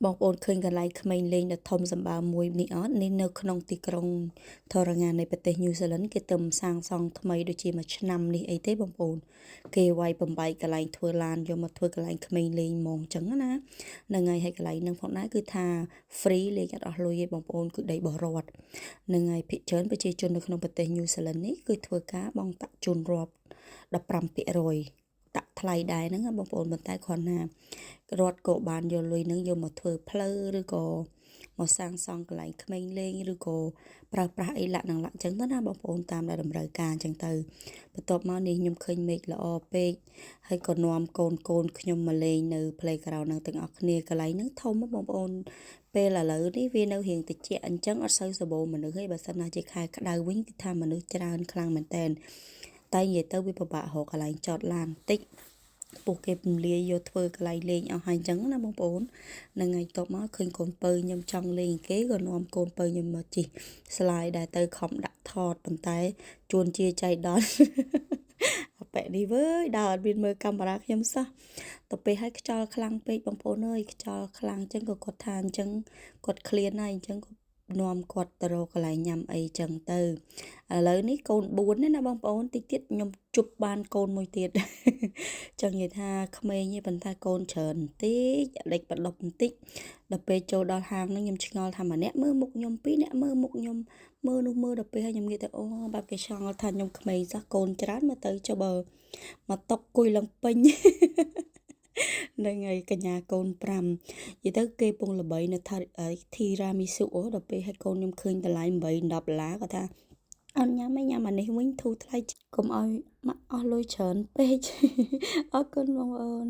បងប្អូនឃើញកន្លែងក្មេងលេងដ៏ធំសម្បើមមួយនេះអត់នេះនៅក្នុងទីក្រុងថរងានៃប្រទេសញូហ្សេឡង់គេទៅសាងសង់ថ្មីដូចជាមួយឆ្នាំនេះអីទេបងប្អូនគេវាយបំបែកកន្លែងធ្វើឡានយកមកធ្វើកន្លែងក្មេងលេងហ្មងចឹងណាហ្នឹងហើយហើយកន្លែងហ្នឹងផងដែរគឺថា free លេងអត់អស់លុយទេបងប្អូនគឺដីបោះរដ្ឋហ្នឹងហើយភាគច្រើនប្រជាជននៅក្នុងប្រទេសញូហ្សេឡង់នេះគឺធ្វើការបង់ប្រាក់ជូនរដ្ឋ15%ដាក់ថ្លៃដែរហ្នឹងបងប្អូនប៉ុន្តែគ្រាន់ណារដ្ឋក៏បានយកលុយហ្នឹងយកមកធ្វើផ្លូវឬក៏មកសាងសង់កន្លែងក្មេងលេងឬក៏ប្រើប្រាស់អីលក្ខណៈអញ្ចឹងទៅណាបងប្អូនតាមដែលតម្រូវការអញ្ចឹងទៅបន្ទាប់មកនេះខ្ញុំឃើញមេឃល្អពេកហើយក៏នាំកូនខ្ញុំមកលេងនៅ playground ហ្នឹងទាំងអស់គ្នាកន្លែងហ្នឹងធំបងប្អូនពេលឥឡូវនេះវានៅរៀងតិចអញ្ចឹងអត់សូវសម្បូរមនុស្សទេបើសិនណាជាខែក្តៅវិញគឺថាមនុស្សច្រើនខ្លាំងមែនតើតែនិយាយទៅវាពិបាករកកន្លែងចតឡានតិចពួកគេពំលាយយកធ្វើកន្លែងលេងអស់ហើយអញ្ចឹងណាបងប្អូនហ្នឹងហើយតបមកឃើញកូនពៅខ្ញុំចង់លេងគេក៏នាំកូនពៅខ្ញុំមកជិះស្លាយដែរទៅខំដាក់ថតប៉ុន្តែជួនជាចៃដន្យអប៉ែនេះវើយដើរអត់មានមើលកាមេរ៉ាខ្ញុំសោះទៅពេលឲ្យខ្យល់ខ្លាំងពេកបងប្អូនអើយខ្យល់ខ្លាំងអញ្ចឹងក៏គាត់ថាអញ្ចឹងគាត់ឃ្លានហើយអញ្ចឹងនាំគាត់ទៅរកកន្លែងញ៉ាំអីចឹងទៅឥឡូវនេះកូន4ណាបងប្អូនតិចទៀតខ្ញុំជប់បានកូនមួយទៀតចឹងនិយាយថាក្មេងទេប៉ុន្តែកូនច្រើនបន្តិចដេកបដប់បន្តិចដល់ពេលចូលដល់ហាងហ្នឹងខ្ញុំឆ្ងល់ថាម្នាក់មើលមុខខ្ញុំពីរនាក់មើលមុខខ្ញុំមើលនោះមើលដល់ពេលឲ្យខ្ញុំនិយាយទៅអូបែបគេឆ្ងល់ថាខ្ញុំក្មេងសោះកូនច្រើនមើលទៅចុះបើមកតុកគួយឡើងពេញហ្នឹងហើយកញ្ញាកូន5និយាយទៅគេពងល្បីនៅធីរ៉ាមីស៊ូអូដល់ពេលឲ្យកូនខ្ញុំឃើញតម្លៃ8-10ដុល្លារគាត់ថាអត់ញ៉ាំឯងញ៉ាំអានេះវិញធូរថ្លៃកុំឲ្យមកអស់លុយច្រើនពេកអរគុណបងប្អូន